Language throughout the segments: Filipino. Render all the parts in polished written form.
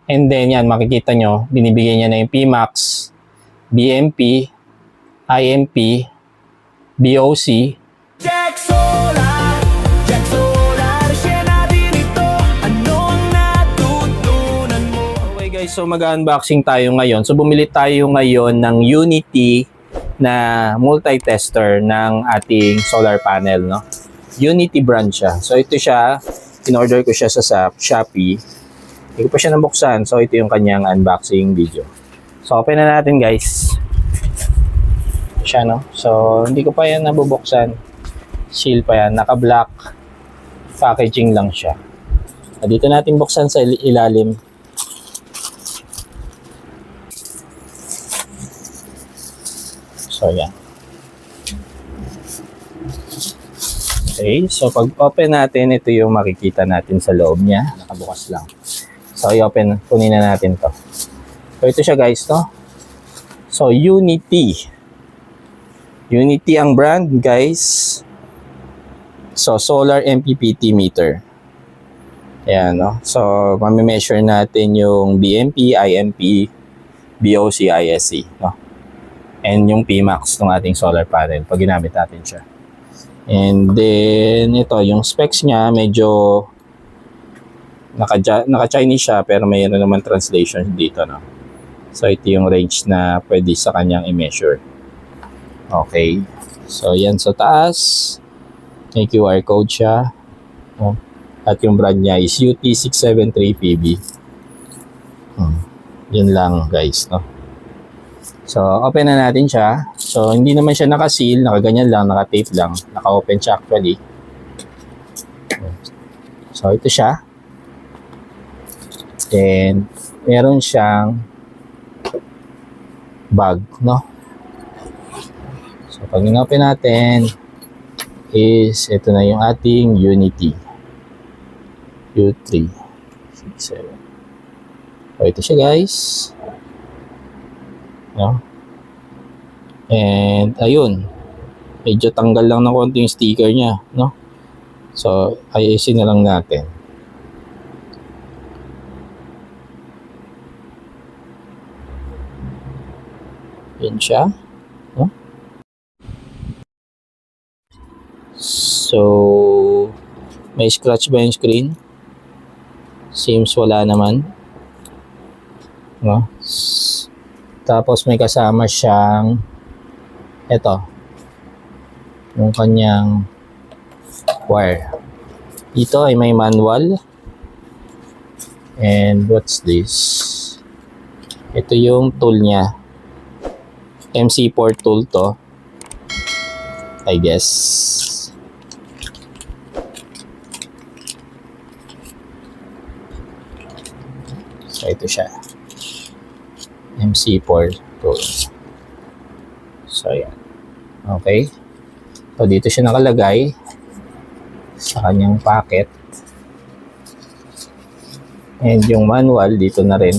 And then yan, makikita nyo, binibigay niya na yung PMAX, BMP, IMP, BOC. Jack Solar, share natin ito. Ano ang natutunan mo? Okay guys, so mag-unboxing tayo ngayon. So bumili tayo ngayon ng Unity na multi-tester ng ating solar panel, no? Unity brand siya. So ito siya, in-order ko siya sa Shopee. Hindi ko pa siya nabuksan. So ito yung kanyang unboxing video. So open na natin guys. Siya, no? So hindi ko pa yan nabubuksan. Seal pa yan. Naka-black packaging lang siya. Dito natin buksan sa ilalim. So yan. Okay, so pag open natin, ito yung makikita natin sa loob niya. Nakabukas lang. So i-open, kunin na natin to. So ito siya guys, no? So Unity. Unity ang brand guys. So solar MPPT meter. Ayan, no? So mami-measure natin yung BMP, IMP, BOC, ISC, no? And yung PMAX ng ating solar panel pag ginamit natin siya. And then ito, yung specs niya medyo naka-Chinese siya pero mayroon naman translation dito, no? So ito yung range na pwede sa kanyang i-measure. Okay. So yan sa taas. May QR code siya. No? At yung brand niya is UT673PB. Yun lang guys, no? So, open na natin siya. So, hindi naman siya naka-seal, naka-ganyan lang, naka-tape lang. Naka-open siya actually. So, ito siya. And, meron siyang bag, no? So, pag in-open natin, is, ito na yung ating Unity. U3. 6, 7. So, ito siya guys. No? And ayun, medyo tanggal lang ng konti yung sticker niya, no? So ayusin na lang natin. Yan siya, no? So may scratch ba yung screen? Seems wala naman, no? Tapos may kasama siyang ito, yung kanyang wire. Dito ay may manual. And what's this? Ito yung tool niya. MC4 tool to, I guess. So ito siya. MC4 tools. So, yan. Okay. So, dito siya nakalagay sa kanyang packet. And yung manual, dito na rin.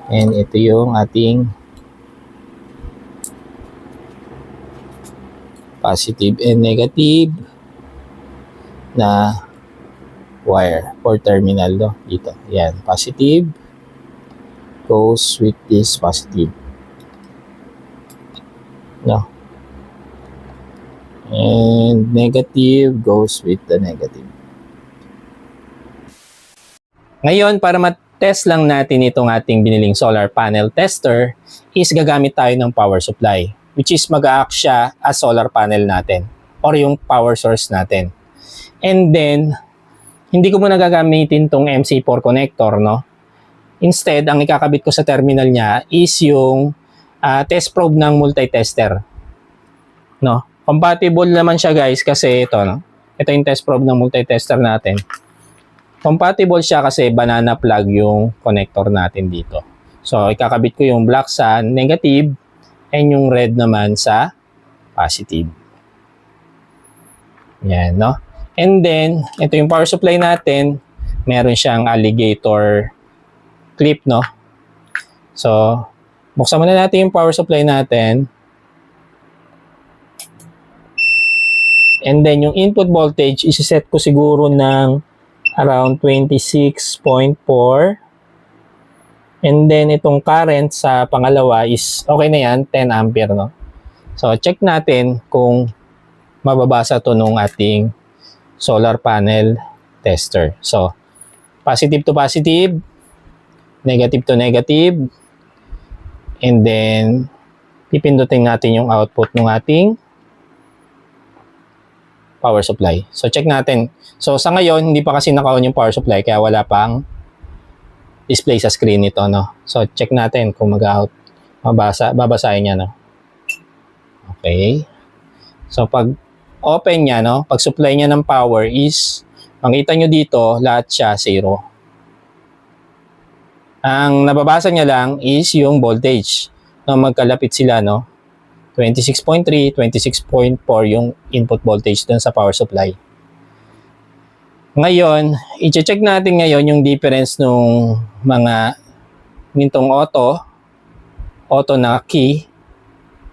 And ito yung ating positive and negative na wire for terminal, no? Dito. Yan. Positive goes with this positive, no? And negative goes with the negative. Ngayon, para test lang natin itong ating biniling solar panel tester, is gagamit tayo ng power supply, which is mag-a-act siya as solar panel natin or yung power source natin. And then, hindi ko muna gagamitin tong MC4 connector, no? Instead, ang ikakabit ko sa terminal niya is yung test probe ng multi-tester. No? Compatible naman siya guys kasi ito, no? Ito yung test probe ng multi-tester natin. Compatible siya kasi banana plug yung connector natin dito. So, ikakabit ko yung black sa negative and yung red naman sa positive. Yan, no? And then, ito yung power supply natin. Meron siyang alligator clip, no? So, buksan muna natin yung power supply natin. And then, yung input voltage, isi-set ko siguro ng around 26.4. And then itong current sa pangalawa is okay na yan, 10 ampere, no? So check natin kung mababasa to nung ating solar panel tester. So positive to positive, negative to negative, and then pipindutin natin yung output ng ating power supply. So check natin. So sa ngayon, hindi pa kasi naka-on yung power supply kaya wala pang display sa screen nito, no? So check natin kung mag-out, babasahin niya, no? Okay. So pag open niya, no, pag supply niya ng power is, makita nyo dito, lahat siya 0. Ang nababasa niya lang is yung voltage. No, magkalapit sila, no? 26.3, 26.4 yung input voltage dun sa power supply. Ngayon, i-check natin ngayon yung difference nung mga nitong auto na key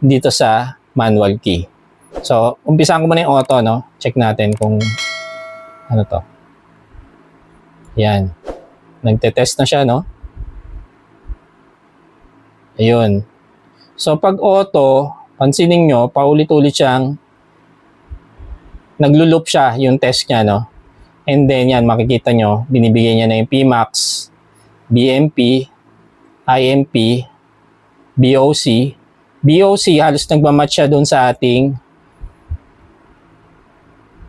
dito sa manual key. So, umpisahan ko muna yung auto, no? Check natin kung ano to. Yan. Nagte-test na siya, no? Ayun. So, pag auto, pansinin nyo, paulit-ulit siyang naglo-loop siya yung test niya, no? And then, yan, makikita nyo, binibigyan niya na yung Pmax, BMP, IMP, BOC. BOC, halos nagmamatch siya dun sa ating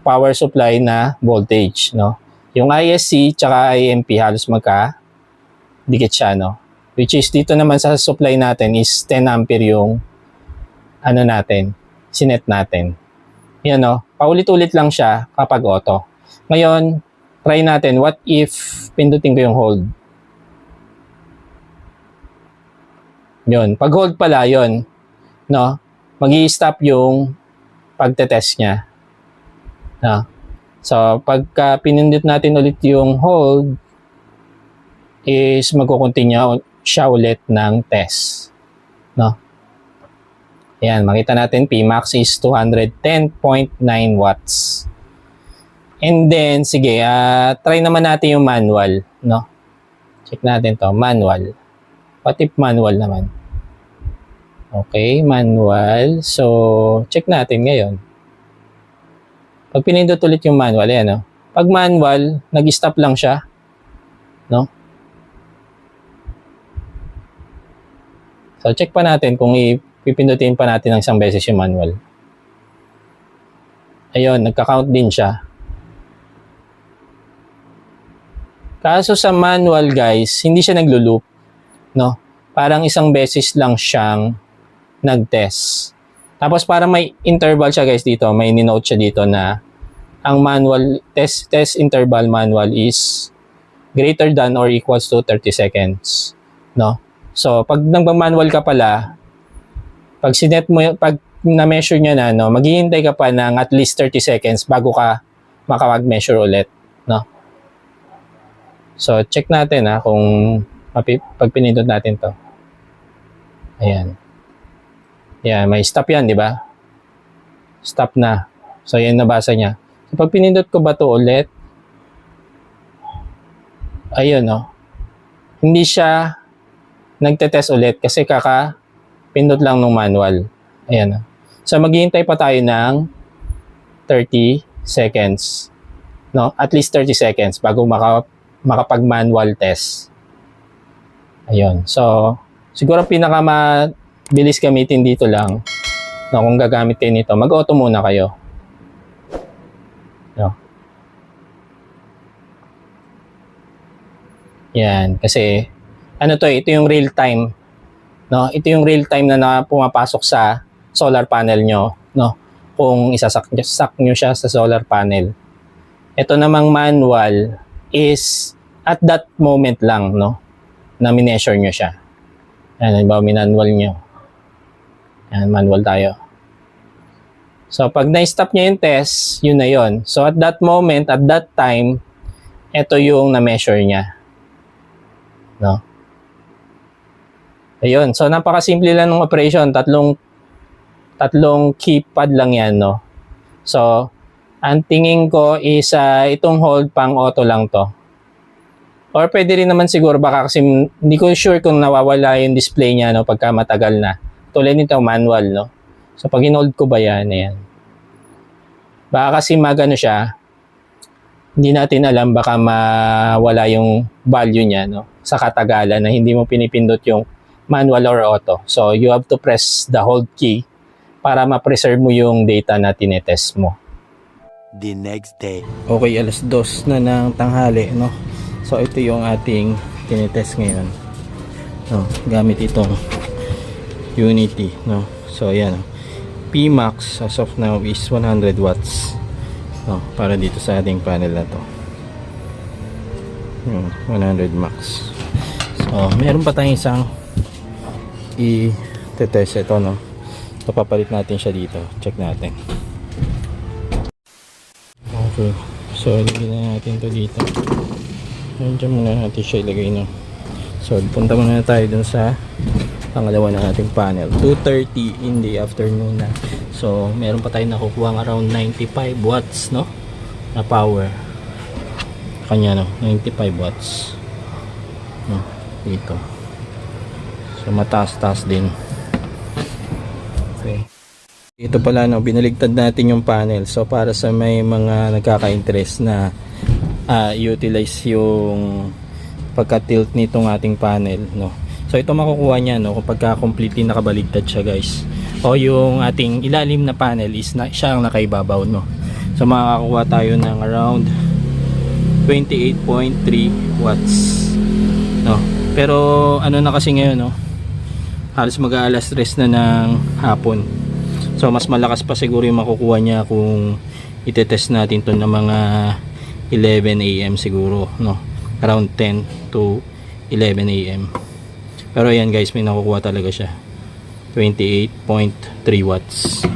power supply na voltage, no? Yung ISC tsaka IMP halos magka-dikit siya, no? Which is dito naman sa supply natin is 10 ampere yung ano natin, sinet natin. Yan, no? Paulit-ulit lang siya kapag auto. Ngayon, try natin, what if pindutin ko yung hold? Yun, pag hold pala yun, no? Mag-i-stop yung pagtetest niya. No? So, pagka pinindot natin ulit yung hold, is magkukontinue siya ulit ng test. No? Ayan, makita natin Pmax is 210.9 watts. And then, sige, try naman natin yung manual. No? Check natin to manual. What if manual naman? Okay, manual. So, check natin ngayon. Pag pinindot ulit yung manual, ayan, no? Pag manual, nag-stop lang siya. No? So, check pa natin kung ipipindutin pa natin ng isang beses yung manual. Ayun, nagka-count din siya. Kaso sa manual, guys, hindi siya naglo-loop. No? Parang isang beses lang siyang nag-test. Tapos parang may interval siya, guys, dito. May ninote siya dito na ang manual test interval manual is greater than or equals to 30 seconds. No? So, pag nagma-manual ka pala, pag sinet mo, pag na-measure niya na, no, maghihintay ka pa ng at least 30 seconds bago ka makapag-measure ulit. No? So, check natin kung pag pinindot natin to. Ayan. Yan, may stop yan, di ba? Stop na. So, yan nabasa niya. So, pag pinindot ko ba to ulit, ayun, no? Hindi siya nagte-test ulit kasi pindot lang ng manual. Ayan, no? So, maghihintay pa tayo ng 30 seconds. No? At least 30 seconds bago makapag-manual test. Ayun. So, siguro pinakamabilis gamitin dito lang, no, kung gagamit kayo nito, mag-auto muna kayo. No. Yan, kasi ano to, ito yung real time, no? Ito yung real time na pumapasok sa solar panel nyo, no? Kung isasak nyo siya sa solar panel. Ito namang manual is at that moment lang, no, na mineasure nyo siya. Ayan, halimbawa manual nyo. Ayan, manual tayo. So, pag na-stop nyo yung test, yun na yun. So, at that moment, at that time, ito yung na-measure niya. No? Ayun. So, napakasimple lang ng operation. Tatlong keypad lang yan, no? So, Ang tingin ko is itong hold pang auto lang to. Or pwede rin naman siguro baka kasi hindi ko sure kung nawawala yung display niya no, pagka matagal na. Tulad nito manual no. So pag in-hold ko ba yan, ayan. Baka kasi magano siya, hindi natin alam baka mawala yung value niya no, sa katagalan na hindi mo pinipindot yung manual or auto. So you have to press the hold key para ma-preserve mo yung data na tinetest mo. The next day. Okay, alas 2 na ng tanghali, no? So, ito yung ating tinetest ngayon. No, gamit itong Unity, no? So, ayan. Pmax as of now is 100 watts. No, para dito sa ating panel na to. 100 max. So, meron pa tayong isang i-test ito, no? So, papalit natin siya dito. Check natin. Okay, so ilagay na natin to dito. Diyan muna natin siya ilagay, no? So punta muna tayo dun sa pangalawa ng ating panel. 2:30 in the afternoon na. So meron pa tayong nakukuha around 95 watts, no, na power kanya, no? 95 watts, no? Dito. So mataas-taas din. Okay. Ito pala, no, binaligtad natin yung panel. So para sa may mga nagkaka-interest na utilize yung pagka-tilt nitong ating panel, no. So ito makukuha niya, no, kapag completely nakabaligtad siya, guys. O yung ating ilalim na panel is siya ang nakaibabaw, no. So makakakuha tayo ng around 28.3 watts, no. Pero ano na kasi ngayon, no, halos mag-aalas 3 na ng hapon. So mas malakas pa siguro yung makukuha niya kung itetest natin to ng mga 11 AM siguro, no, around 10 to 11 AM. Pero ayan guys, may nakukuha talaga siya, 28.3 watts.